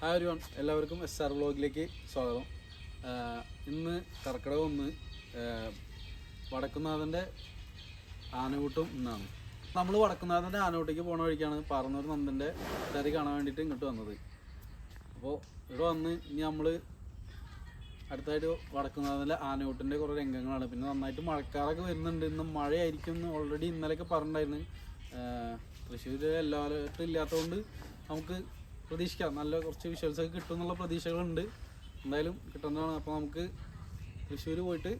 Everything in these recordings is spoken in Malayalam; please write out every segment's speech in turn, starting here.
ഹായ് എവരിവൺ, എല്ലാവർക്കും SR വ്ളോഗിലേക്ക് സ്വാഗതം. ഇന്ന് കർക്കിടകം 1 വടക്കുന്നാഥൻ്റെ ആനകൂട്ടും ഇന്നാണ്. നമ്മൾ വടക്കുന്നാഥൻ്റെ ആനകൂട്ടിക്ക് പോണ വഴിക്കാണ് പാറന്നൂർ നന്ദൻ്റെ തരി കാണാൻ വേണ്ടിയിട്ട് ഇങ്ങോട്ട് വന്നത്. അപ്പോൾ ഇവിടെ വന്ന് ഇനി നമ്മൾ അടുത്തായിട്ട് വടക്കുന്നാഥൻ്റെ ആനകൂട്ടിൻ്റെ കുറേ രംഗങ്ങളാണ്. പിന്നെ നന്നായിട്ട് മഴക്കാറൊക്കെ വരുന്നുണ്ട്. ഇന്ന് മഴയായിരിക്കും എന്ന് ഓൾറെഡി ഇന്നലെയൊക്കെ പറഞ്ഞിട്ടുണ്ടായിരുന്നു. തൃശ്ശൂർ എല്ലാവരും ഇല്ലാത്തതുകൊണ്ട് നമുക്ക് പ്രതീക്ഷിക്കാം, നല്ല കുറച്ച് വിഷ്വൽസൊക്കെ കിട്ടും എന്നുള്ള പ്രതീക്ഷകളുണ്ട്. എന്തായാലും കിട്ടുന്നതാണ്. അപ്പോൾ നമുക്ക് തൃശ്ശൂർ പോയിട്ട്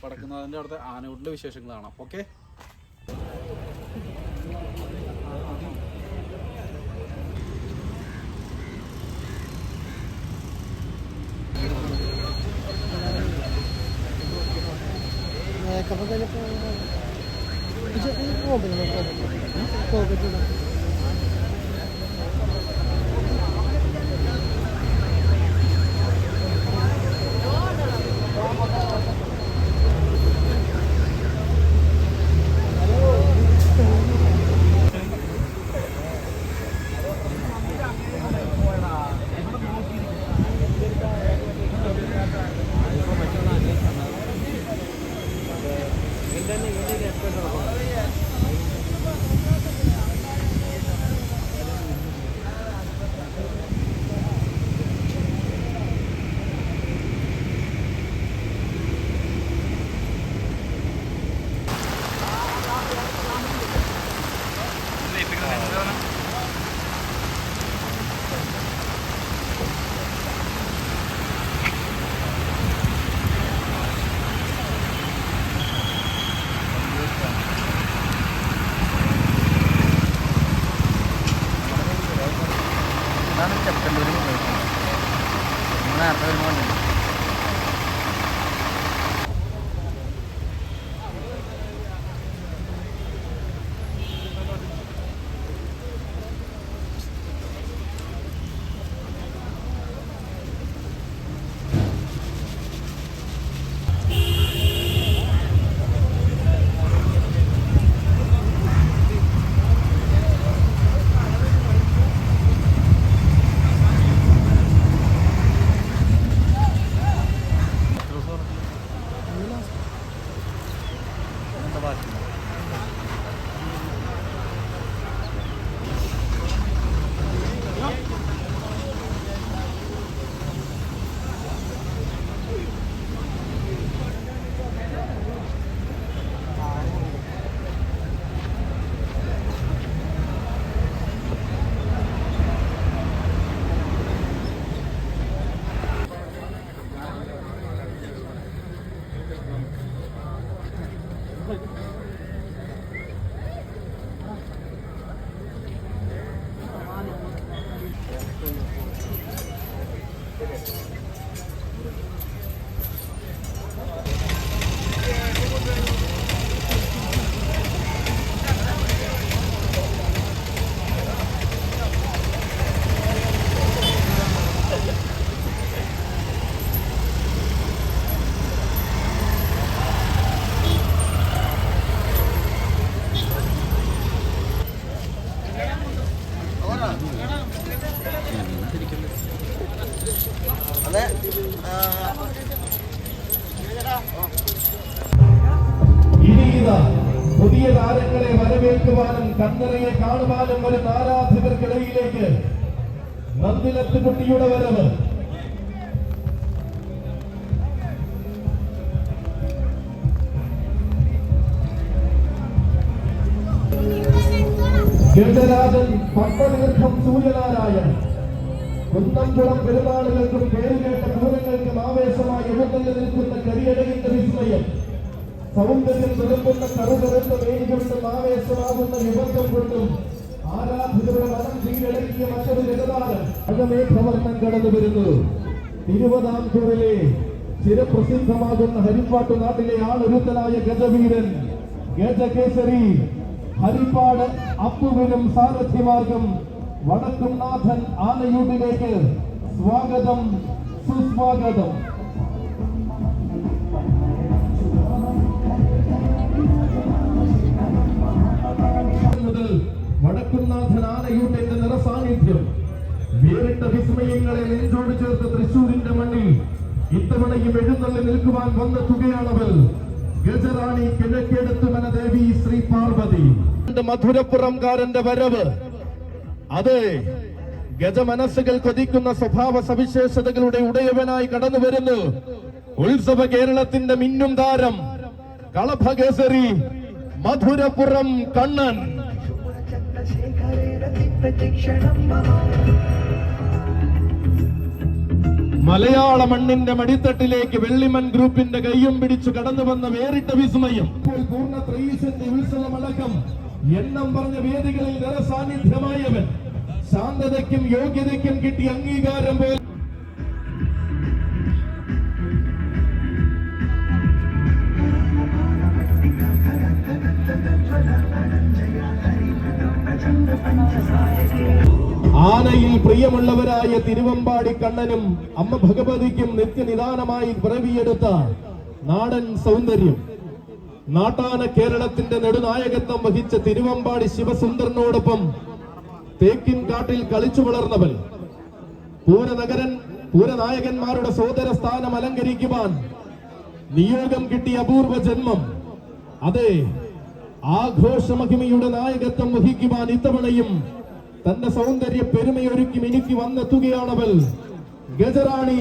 വടക്കുന്നാഥൻ്റെ അവിടുത്തെ ആനകൂട്ടിൻ്റെ വിശേഷങ്ങൾ കാണാം. ഓക്കെ, പുതിയ താരങ്ങളെ വരവേൽക്കുവാനും കണ്ണറയെ കാണുവാനും വരുന്ന ആരാധകർക്കിടയിലേക്ക് നന്ദിലത്ത് കുട്ടിയുടെ വരവ്. ഗജരാജൻ പട്ടദീർഘം സൂര്യനാരായൺ കുന്നംകുളം പെരുന്നാളുകൾക്കും പേരുകേട്ട പൂരങ്ങൾക്കും ആവേശമായി ഉയർന്നു നിൽക്കുന്ന കരിയടകിന്റെ വിസ്മയം, സൗന്ദര്യം തുറക്കുന്ന കറുകറുത്ത വേദി കൊണ്ടും ആവേശമാകുന്ന യുവത്വം കൊണ്ടും ആരാധകരുടെ മനം കീഴടക്കിയ മറ്റൊരു ജഗതാരം അകമേഘവർണ്ണം കടന്നു വരുന്നു. തിരുവിതാംകൂറിലെ ചിരപ്രസിദ്ധമാകുന്ന ഹരിപ്പാട്ടു നാട്ടിലെ ആളൊരുത്തനായ ഗജവീരൻ ഗജകേസരി ഹരിപ്പാട് അപ്പുവിനും സാരഥിമാർഗം വടക്കുംനാഥൻ ആനയൂട്ടിലേക്ക് സ്വാഗതം, സുസ്വാഗതം. വടക്കുംനാഥൻ ആനയൂട്ടിന്റെ നിറസാന്നിധ്യം വേറിട്ട വിസ്മയങ്ങളെ നെഞ്ചോട് ചേർത്ത് തൃശൂരിന്റെ മണ്ണിൽ ഇത്തവണയും എഴുന്നള്ളി നിൽക്കുവാൻ വന്നെത്തുകയാണവൾ ഗജറാണി കിഴക്കേടത്ത് മനദേവി ശ്രീ പാർവതി. മധുരപ്പുറംകാരന്റെ വരവ് അത് ഗജമനസ്സുകൾ കൊതിക്കുന്ന സ്വഭാവ സവിശേഷതകളുടെ ഉടയവനായി കടന്നു വരുന്നു. ഉത്സവ കേരളത്തിന്റെ മിന്നും താരം കളഭകേസരി മധുരപ്പുറം കണ്ണൻ. മലയാള മണ്ണിന്റെ മടിത്തട്ടിലേക്ക് വെള്ളിമൺ ഗ്രൂപ്പിന്റെ കയ്യും പിടിച്ചു കടന്നു വന്ന വേറിട്ട വിസ്മയം. ഇപ്പോൾ പൂർണ്ണ ത്രയീശന്റെ ഉത്സവമടക്കം എണ്ണം പറഞ്ഞ വേദികളിൽ നിറസാന്നിധ്യമായവൻ. ശാന്തതയ്ക്കും യോഗ്യതയ്ക്കും കിട്ടിയ അംഗീകാരം പോലെ ആനയിൽ പ്രിയമുള്ളവരായ തിരുവമ്പാടി കണ്ണനും അമ്മ ഭഗവതിക്കും നിത്യനിദാനമായി പിറവിയെടുത്ത നാടൻ സൗന്ദര്യം. നാട്ടാന കേരളത്തിന്റെ നെടുനായകത്വം വഹിച്ച തിരുവമ്പാടി ശിവസുന്ദരനോടൊപ്പം തേക്കിൻ കാട്ടിൽ കളിച്ചു വളർന്നവൾ. പൂരനായകന്മാരുടെ സോദര സ്ഥാനം അലങ്കരിക്കുവാൻ നിയോഗം കിട്ടിയ അപൂർവ ജന്മം. അതെ, ആഘോഷമഹിമയുടെ നായകത്വം വഹിക്കുവാൻ ഇത്തവണയും തന്റെ സൗന്ദര്യ പെരുമയൊരുക്കി മിനുക്കി വന്നെത്തുകയാണവൾ ഗജറാണി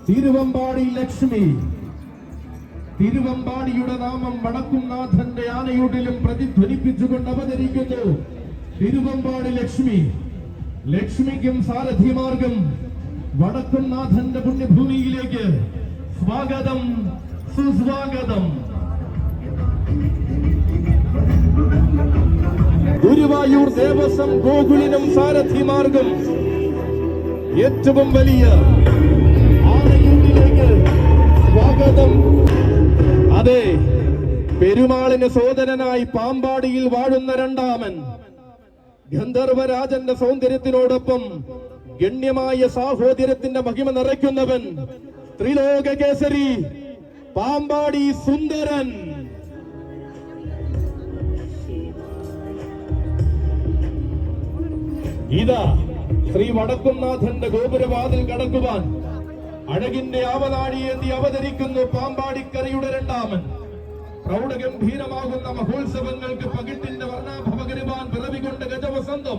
തിരുവമ്പാടി ലക്ഷ്മി. തിരുവമ്പാടിയുടെ നാമം വടക്കുംനാഥന്റെ ആനയൂട്ടിലും പ്രതിധ്വനിപ്പിച്ചുകൊണ്ട് അവതരിക്കുന്നു തിരുവമ്പാടി ലക്ഷ്മി. ലക്ഷ്മിക്കും സാരഥിമാർഗം വടക്കുംനാഥന്റെ പുണ്യഭൂമിയിലേക്ക് സ്വാഗതം, സുസ്വാഗതം. ഗുരുവായൂർ ദേവസ്വം ഗോകുലിനും സാരഥിമാർഗം ഏറ്റവും വലിയ ആനയൂട്ടിലേക്ക് സ്വാഗതം. അതെ, പെരുമാളിന് സോദരനായി പാമ്പാടിയിൽ വാഴുന്ന രണ്ടാമൻ ഗന്ധർവരാജന്റെ സൗന്ദര്യത്തിനോടൊപ്പം ഗണ്യമായ സാഹോദര്യത്തിന്റെ മഹിമ നിറയ്ക്കുന്നവൻ ത്രിലോക കേസരി പാമ്പാടി സുന്ദരൻ. ഇതാ ശ്രീ വടക്കുംനാഥന്റെ ഗോപുരവാതിൽ കടക്കുവാൻ അഴകിന്റെ ആവനാഴിയേന്തി അവതരിക്കുന്നു പാമ്പാടിക്കരയുടെ രണ്ടാമൻ. പ്രൗഢഗംഭീരമാകുന്ന മഹോത്സവങ്ങൾക്ക് പകിട്ടിന്റെ വർണ്ണാഭവകരുവാൻ പിറവികൊണ്ട് ഗജവസന്തം.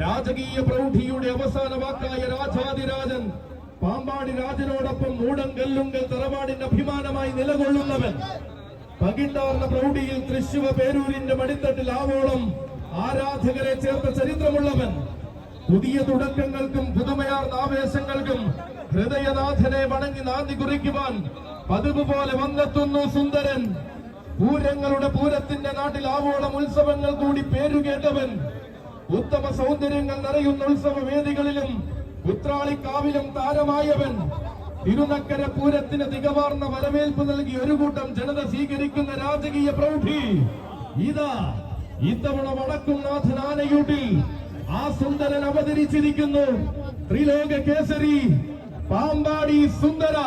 രാജകീയ പ്രൗഢിയുടെ അവസാന വാക്കായ രാജാതിരാജൻ പാമ്പാടി രാജനോടൊപ്പം മൂടങ്കല്ലുങ്കൽ തറവാടിന്റെ അഭിമാനമായി നിലകൊള്ളുന്നവൻ. പകിട്ടാർന്ന പ്രൗഢിയിൽ തൃശ്ശൂർ പേരൂരിന്റെ മടിത്തട്ടിൽ ആവോളം ആരാധകരെ ചേർത്ത ചരിത്രമുള്ളവൻ. പുതിയ തുടക്കങ്ങൾക്കും പുതുമയാർന്ന ആവേശങ്ങൾക്കും ഹൃദയനാഥനെ വണങ്ങി നാന്ദി കുറിക്കുവാൻ പതിവ് പോലെ വന്നെത്തുന്നു സുന്ദരൻ. പൂരങ്ങളുടെ പൂരത്തിന്റെ നാട്ടിൽ ആവോളം ഉത്സവങ്ങൾ കൂടി പേരുകേട്ടവൻ. ഉത്തമ സൗന്ദര്യങ്ങൾ നിറയുന്ന ഉത്സവ വേദികളിലും ഉത്രാളിക്കാവിലും താരമായവൻ. തിരുനക്കര പൂരത്തിന് തികവാർന്ന വരവേൽപ്പ് നൽകി ഒരു കൂട്ടം ജനത സ്വീകരിക്കുന്ന രാജകീയ പ്രൗഢി. ഇതാ ഇത്തവണ വടക്കുംനാഥൻ ആനയൂട്ടിൽ ആ സുന്ദരൻ അവതരിച്ചിരിക്കുന്നു. ത്രിലോക കേസരി പാമ്പാടി സുന്ദര.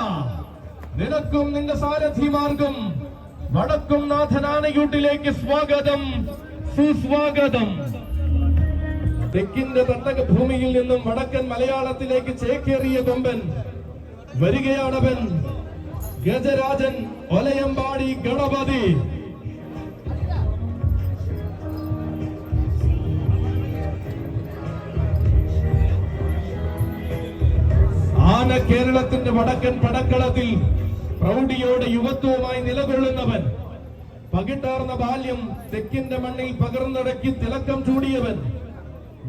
നിനക്കും നിന്റെ സാരഥിമാർഗം വടക്കുംനാഥൻ ആനയൂട്ടിലേക്ക് സ്വാഗതം, സുസ്വാഗതം. തെക്കിന്റെ തട്ടക ഭൂമിയിൽ നിന്നും വടക്കൻ മലയാളത്തിലേക്ക് ചേക്കേറിയ കൊമ്പൻ വരികയാണവൻ ഗജരാജൻ ഒലയമ്പാടി ഗണപതി. ആന കേരളത്തിന്റെ വടക്കൻ പടക്കളത്തിൽ പ്രൗഢിയോടെ യുവത്വവുമായി നിലകൊള്ളുന്നവൻ. പകിട്ടാർന്ന ബാല്യം തെക്കിന്റെ മണ്ണിൽ പകർന്നടക്കി തിളക്കം ചൂടിയവൻ.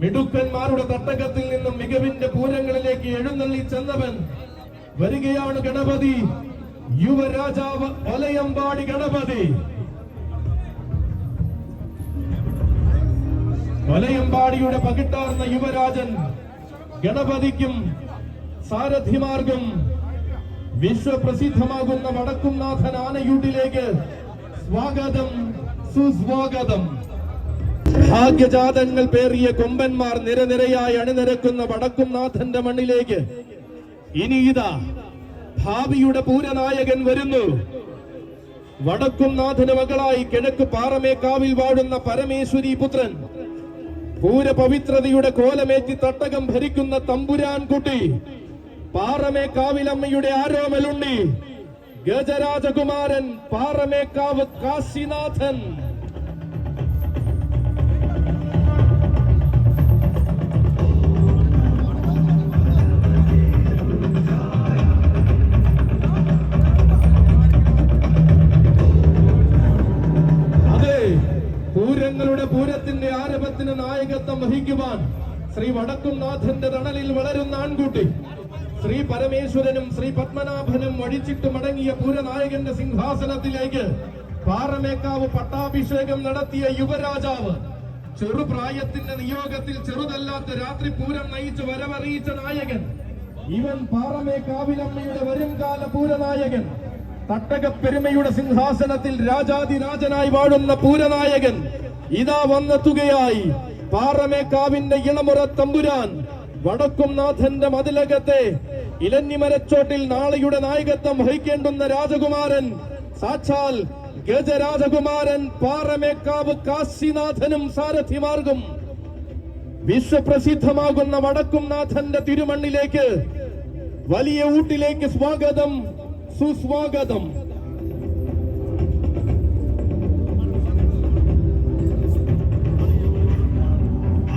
മിടുക്കന്മാരുടെ തട്ടകത്തിൽ നിന്നും മികവിന്റെ പൂരങ്ങളിലേക്ക് എഴുന്നള്ളി ചെന്നവൻ. വരികയാണ് ഗണപതി, യുവരാജാവ് ഒലയമ്പാടി ഗണപതി. ഒലയമ്പാടിയുടെ പകിട്ടാർന്ന യുവരാജൻ ഗണപതിക്കും സാരഥിമാർഗം വിശ്വപ്രസിദ്ധമാകുന്ന വടക്കുംനാഥൻ ആനയൂട്ടിലേക്ക് സ്വാഗതം, സുസ്വാഗതം. ഭാഗ്യജാതങ്ങൾ പേറിയ കൊമ്പന്മാർ നിരനിരയായി അണിനിരക്കുന്ന വടക്കുംനാഥന്റെ മണ്ണിലേക്ക് ഇനി ഇതാ ഭാവിയുടെ പൂരനായകൻ വരുന്നു. വടക്കുംനാഥന് മകളായി കിഴക്ക് പാറമേക്കാവിൽ വാഴുന്ന പരമേശ്വരി പുത്രൻ പൂരപവിത്രതയുടെ കോലമേറ്റി തട്ടകം ഭരിക്കുന്ന തമ്പുരാൻകുട്ടി, പാറമേക്കാവിലമ്മയുടെ ആരോമലുണ്ണി, ഗജരാജകുമാരൻ പാറമേക്കാവ് കാശിനാഥൻ. പൂരങ്ങളുടെ പൂരത്തിന്റെ ആരംഭത്തിന് നായകത്വം വഹിക്കുവാൻ ശ്രീ വടക്കുംനാഥന്റെ തണലിൽ വളരുന്ന ആൺകുട്ടി, ശ്രീ പരമേശ്വരനും ശ്രീ പത്മനാഭനും വഴിച്ചിട്ട് മടങ്ങിയ പൂരനായകന്റെ സിംഹാസനത്തിലേക്ക് പാറമേക്കാവ് പട്ടാഭിഷേകം നടത്തിയ യുവരാജാവ്, ചെറുപ്രായത്തിന്റെ നിയോഗത്തിൽ ചെറുതല്ലാത്ത രാത്രി പൂരം നയിച്ച് വരവറിയിച്ച നായകൻ, ഇവൻ പാറമേക്കാവിലമ്മയുടെ വരുംകാല പൂരനായകൻ, തട്ടകപ്പെരുമയുടെ സിംഹാസനത്തിൽ രാജാതിരാജനായി വാഴുന്ന പൂരനായകൻ ഇതാ വന്നെത്തുകയായി. പാറമേക്കാവിന്റെ ഇളമുറ തമ്പുരാൻ, വടക്കുംനാഥന്റെ മതിലകത്തെ ഇലഞ്ഞിമരച്ചോട്ടിൽ നാളെയുടെ നായകത്വം വഹിക്കേണ്ടുന്ന രാജകുമാരൻ, സാക്ഷാൽ ഗജരാജകുമാരൻ പാറമേക്കാവ് കാശിനാഥനും സാരഥിമാർഗും. വിശ്വപ്രസിദ്ധമാകുന്ന വടക്കുംനാഥന്റെ തിരുമണ്ണിലേക്ക്, വലിയ ഊട്ടിലേക്ക് സ്വാഗതം, സുസ്വാഗതം.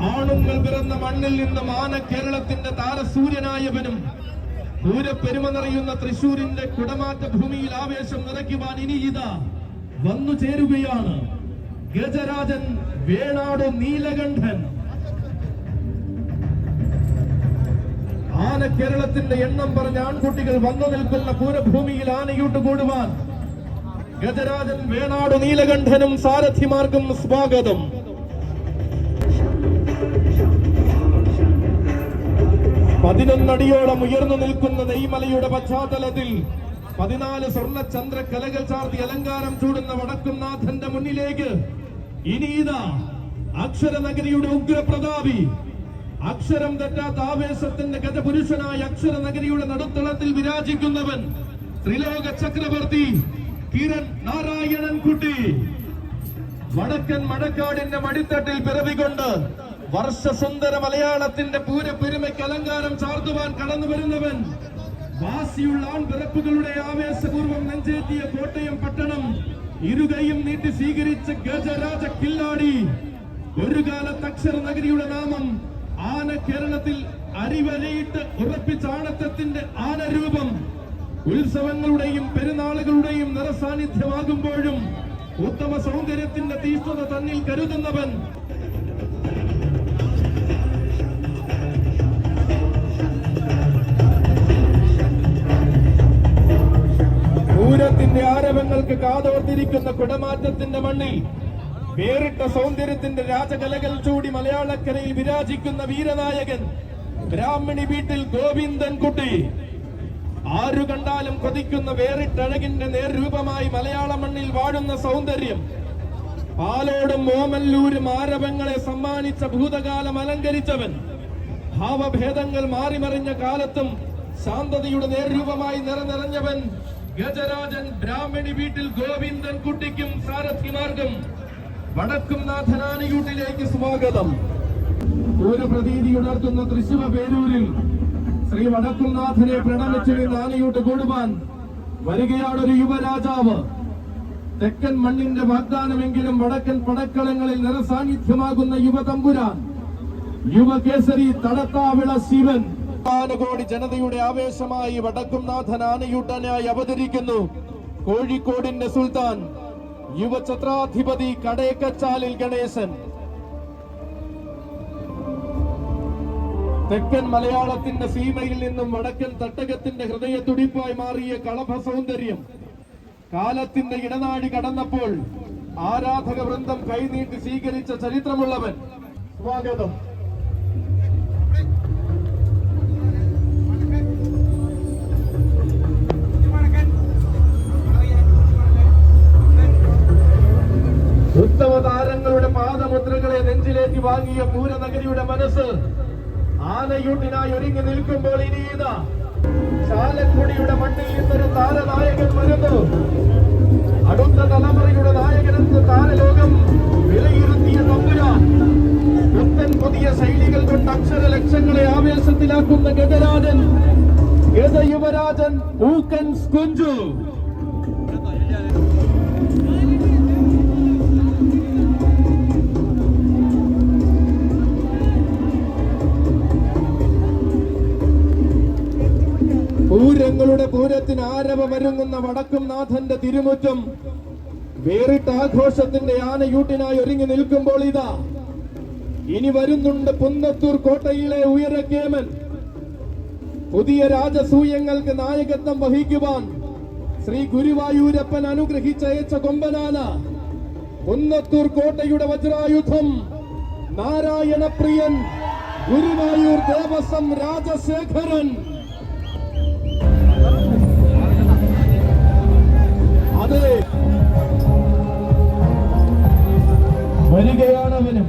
ആണുങ്ങൾ പിറന്ന മണ്ണിൽ നിന്ന് മാന കേരളത്തിന്റെ താരസൂര്യനായവനും പൂരപ്പെരുമ നിറയുന്ന തൃശൂരിന്റെ കുടമാറ്റ ഭൂമിയിൽ ആവേശം നിറയ്ക്കുവാൻ ഇനി ഇതാ വന്നു ചേരുകയാണ് ഗജരാജൻ വേണാട് നീലകണ്ഠൻ. ആന കേരളത്തിന്റെ എണ്ണം പറഞ്ഞ ആൺകുട്ടികൾ വന്നു നിൽക്കുന്ന പൂരഭൂമിയിൽ ആനയൂട്ട് കൂടുവാൻ ഗജരാജൻ വേണാട് നീലകണ്ഠനും സാരഥിമാർക്കും സ്വാഗതം. പതിനൊന്നടിയോളം ഉയർന്നു നിൽക്കുന്ന നെയ്മലയുടെ പശ്ചാത്തലത്തിൽ 14 സ്വർണ്ണ ചന്ദ്ര കലകൾ ചാർത്തി അലങ്കാരം ചൂടുന്ന വടക്കുംനാഥന്റെ മുന്നിലേക്ക് ഇനിയിതാ അക്ഷരനഗരിയുടെ ഉഗ്രപ്രതാപി, അക്ഷരം തെറ്റാത്ത ആവേശത്തിന്റെ ഗജപുരുഷനായ അക്ഷരനഗരിയുടെ നടുത്തളത്തിൽ വിരാജിക്കുന്നവൻ ത്രിലോക ചക്രവർത്തി കിരൺ നാരായണൻ കുട്ടി. വടക്കൻ മടക്കാടിന്റെ മടിത്തട്ടിൽ പിറവികൊണ്ട് വർഷസുന്ദര മലയാളത്തിന്റെ പൂരപ്പെരുമയ്ക്ക് അലങ്കാരം ചാർത്തുവാൻ കടന്നു വരുന്നവൻ, വാസിയുള്ള ആൺപിറപ്പുകളുടെ ആവേശപൂർവ്വം നെഞ്ചേറ്റിയ കോട്ടയം പട്ടണം ഇരുകൈയും നീട്ടി സ്വീകരിച്ച ഗജരാജ കില്ലാടി. ഒരു കാലത്ത് അക്ഷരനഗരിയുടെ നാമം ആന കേരളത്തിൽ അരിവരയിട്ട് ഉറപ്പിച്ച ആണത്തത്തിന്റെ ആനരൂപം, ഉത്സവങ്ങളുടെയും പെരുന്നാളുകളുടെയും നിറസാന്നിധ്യമാകുമ്പോഴും ഉത്തമ സൗന്ദര്യത്തിന്റെ തീഷ്ണത തന്നിൽ കരുതുന്നവൻ, പൂരത്തിന്റെ ആരവങ്ങൾക്ക് കാതോർത്തിരിക്കുന്ന കുടമാറ്റത്തിന്റെ മണ്ണിൽ വേറിട്ട സൗന്ദര്യത്തിന്റെ രാജകലകൾ ചൂടി മലയാളക്കരയിൽ വിരാജിക്കുന്ന വീരനായകൻ ബ്രാഹ്മണി വീട്ടിൽ ഗോവിന്ദൻ കുട്ടി. ആരു കണ്ടാലും കൊതിക്കുന്ന വേറിട്ടഴകിന്റെ നേർരൂപമായി മലയാള മണ്ണിൽ വാഴുന്ന സൗന്ദര്യം, പാലോടും ഓമല്ലൂരും ആരവങ്ങളെ സമ്മാനിച്ച ഭൂതകാലം അലങ്കരിച്ചവൻ, ഭാവഭേദങ്ങൾ മാറിമറിഞ്ഞ കാലത്തും ശാന്തതയുടെ നേർരൂപമായി നിറഞ്ഞവൻ ഗജരാജൻ ബ്രാഹ്മണി വീട്ടിൽ ഗോവിന്ദൻ കുട്ടിക്കും സാരഥിമാർഗം വടക്കുംനാഥനാനയൂട്ടിലേക്ക് സ്വാഗതം. ഒരു പ്രതീതി ഉണർത്തുന്ന തൃശ്ശൂർ പേരൂരിൽ ശ്രീ വടക്കുംനാഥനെ പ്രണമിച്ചു നിന്ന് ആനയൂട്ട് കൂടുവാൻ വരികയാണൊരു യുവരാജാവ്. തെക്കൻ മണ്ണിന്റെ വാഗ്ദാനമെങ്കിലും വടക്കൻ പടക്കളങ്ങളിൽ നിറസാന്നിധ്യമാകുന്ന യുവതമ്പുരാൻ, യുവകേസരി തടത്താവിള ശിവൻ. കോടി ജനതയുടെ ആവേശമായി വടക്കുംനാഥൻ ആനയൂട്ടനായി അവതരിക്കുന്നു കോഴിക്കോടിന്റെ സുൽത്താൻ, യുവഛത്രാധിപതി കടേക്കച്ചാലിൽ ഗണേശൻ. തെക്കൻ മലയാളത്തിന്റെ സീമയിൽ നിന്നും വടക്കൻ തട്ടകത്തിന്റെ ഹൃദയത്തുടിപ്പായി മാറിയ കളഭ സൗന്ദര്യം കാലത്തിന്റെ ഇടനാഴി കടന്നപ്പോൾ ആരാധക വൃന്ദം കൈനീട്ടി സ്വീകരിച്ച ചരിത്രമുള്ളവൻ. സ്വാഗതം. ഉത്തമ താരങ്ങളുടെ പാദമുദ്രകളെ നെഞ്ചിലേറ്റി വാങ്ങിയ പൂരനഗരിയുടെ മനസ്സ് ആനയൂട്ടിനായി ഒരുങ്ങി നിൽക്കുമ്പോൾ ഇനിയിതാ ചാലക്കുടിയുടെ മണ്ണിൽ നിന്നൊരു താരനായകൻ വരുന്നു. അടുത്ത തലമുറയുടെ നായകനെന്ന് താരലോകം വിലയിരുത്തിയ തമ്പുരാൻ, പുത്തൻ ഊക്കൻസ് കുഞ്ചു. പൂരങ്ങളുടെ പൂരത്തിന് ആരവമൊരുങ്ങുന്ന വടക്കുംനാഥന്റെ തിരുമുറ്റം വേറിട്ട ആഘോഷത്തിന്റെ ആനയൂട്ടിനായി ഒരുങ്ങി നിൽക്കുമ്പോൾ ഇതാ ഇനി വരുന്നുണ്ട് പുന്നത്തൂർ കോട്ടയിലെ ഉയരക്കേമൻ. പുതിയ രാജസൂയങ്ങൾക്ക് നായകത്വം വഹിക്കുവാൻ ശ്രീ ഗുരുവായൂരപ്പൻ അനുഗ്രഹിച്ചയച്ച കൊമ്പനാന പുന്നത്തൂർ കോട്ടയുടെ വജ്രായുധം നാരായണപ്രിയൻ ഗുരുവായൂർ ദേവസ്വം രാജശേഖരൻ. അതെ, വരികയാണവനും.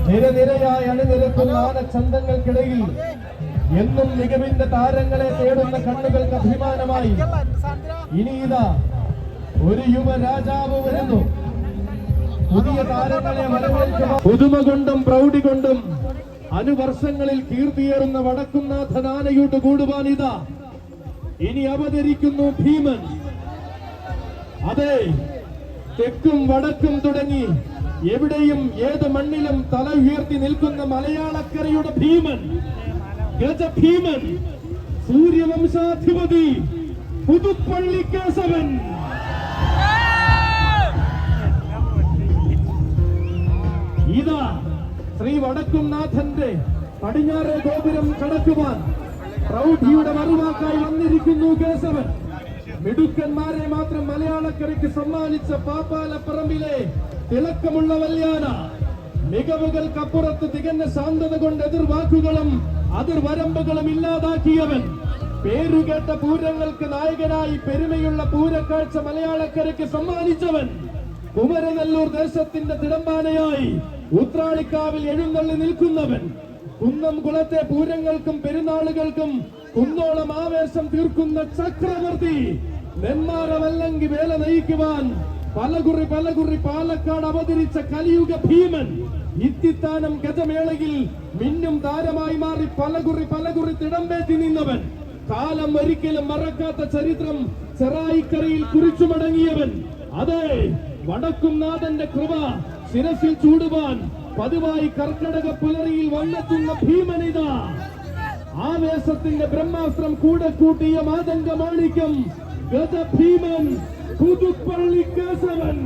നിരനിരയായി അണിനിരക്കുന്ന ആനച്ചന്തങ്ങൾക്കിടയിൽ എന്നും മികവിന്റെ താരങ്ങളെ തേടുന്ന കണ്ണുകൾക്ക് അഭിമാനമായി ഇനി ഇതാ ഒരു യുവരാജാവ് വരുന്നു. പുതിയ താരങ്ങളെ വരവേൽക്കുക. പുതുമ കൊണ്ടും പ്രൗഢി കൊണ്ടും അനുവർഷങ്ങളിൽ കീർത്തിയേറുന്ന വടക്കുംനാഥൻ ആനയൂട്ട് കൂടുവാൻ ഇതാ ഇനി അവതരിക്കുന്നു ഭീമൻ. അതെ, തെക്കും വടക്കും തുടങ്ങി എവിടെയും ഏത് മണ്ണിലും തല ഉയർത്തി നിൽക്കുന്ന മലയാളക്കരയുടെ ഭീമൻ, ഗജഭീമൻ, സൂര്യവംശാധിപതി പുതുപ്പള്ളി കേശവൻ. ഇതാ ശ്രീ വടക്കുംനാഥന്റെ പടിഞ്ഞാറേ ഗോപുരം കടക്കുവാൻ പ്രൗഢിയുടെ മറുവാക്കായി വന്നിരിക്കുന്നു കേശവൻ. മിടുക്കന്മാരെ മാത്രം മലയാളക്കരയ്ക്ക് സമ്മാനിച്ച പാപ്പാലപ്പറമ്പിലെ തിളക്കമുള്ള വല്യാന, മികവുകൾക്കപ്പുറത്ത് തികഞ്ഞ ശാന്തത കൊണ്ട് എതിർവാക്കുകളും അതിർവരമ്പുകളും ഇല്ലാതാക്കിയവൻ, പേരുകേട്ട പൂരങ്ങൾക്ക് നായകനായി പെരുമയുള്ള പൂരക്കാഴ്ച മലയാളക്കരയ്ക്ക് സമ്മാനിച്ചവൻ, കുമരനെല്ലൂർ ദേശത്തിന്റെ തിടമ്പാനയായി ഉത്രാളിക്കാവിൽ എഴുന്നള്ളി നിൽക്കുന്നവൻ, കുന്നംകുളത്തെ പൂരങ്ങൾക്കും പെരുന്നാളുകൾക്കും കുന്നോളം ആവേശം തീർക്കുന്ന ചക്രവർത്തി, നെന്മാറമല്ലെങ്കിൽ വേല നയിക്കുവാൻ പലകുറി പാലക്കാട് അവതരിച്ച കലിയുഗ ഭീമൻ, ഇത്തിത്താനം ഗജമേളയിൽ മിന്നും താരമായി മാറി പലകുറി തിടമ്പേറ്റി നിന്നവൻ, കാലം ഒരിക്കലും മറക്കാത്ത ചരിത്രം ചെറായിക്കരയിൽ കുറിച്ചു മടങ്ങിയവൻ. അതെ, വടക്കുംനാഥന്റെ കൃപ ശിരസിൽ ചൂടുവാൻ പതിവായി കർക്കടക പുലരിയിൽ വന്നെത്തുന്ന ഭീമനിത. ആവേശത്തിന്റെ ബ്രഹ്മാസ്ത്രം കൂടെ കൂട്ടിയ മാതംഗ മാണിക്യം ഗജഭീമൻ പുതുപ്പള്ളി കേശവൻ.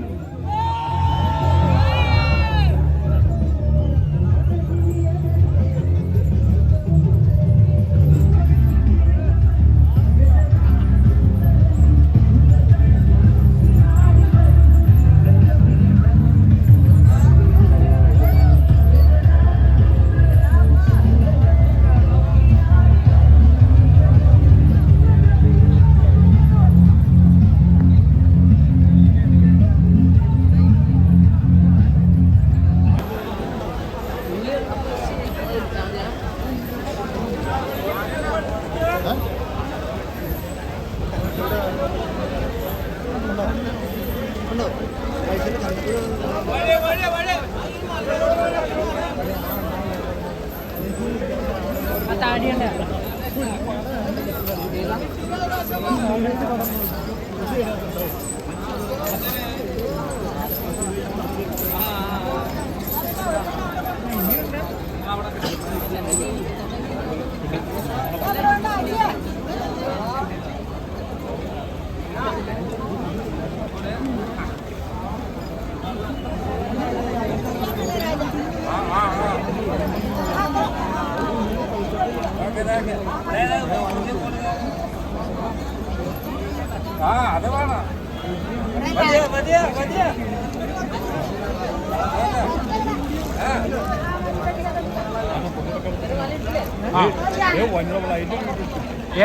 അത് വേണം.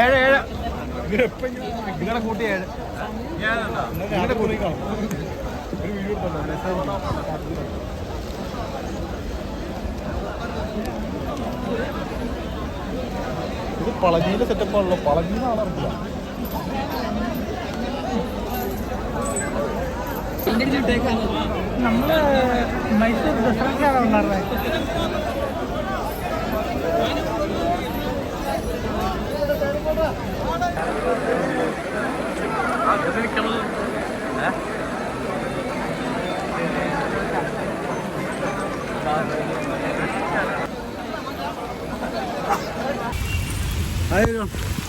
ഏഴ് നിങ്ങളെ കൂട്ടി 7 നിങ്ങളുടെ കൂട്ടി ഇത് പളനിയിലെ സെറ്റപ്പാണല്ലോ. പളനിയിലാണ് അറിയില്ല. നമ്മള് മൈസൂർ ദസറക്കാണ് ഉണ്ടായിരുന്നത്.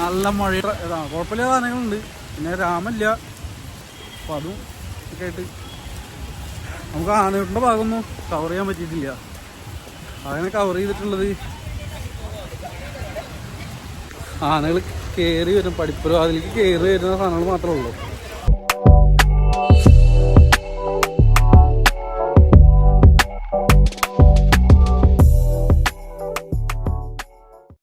നല്ല മഴ കുഴപ്പമില്ല സാധനങ്ങളുണ്ട്. പിന്നെ രാമല്ല, അപ്പം അതും ഒക്കെ ആയിട്ട് നമുക്ക് ആനയൂട്ടിൻ്റെ ഭാഗമൊന്നും കവർ ചെയ്യാൻ പറ്റിയിട്ടില്ല. അങ്ങനെ കവർ ചെയ്തിട്ടുള്ളത് ആനകൾ കയറി വരും, പടിപ്പുര അതിലേക്ക് കയറി വരുന്ന സാധനങ്ങൾ മാത്രമേ ഉള്ളൂ.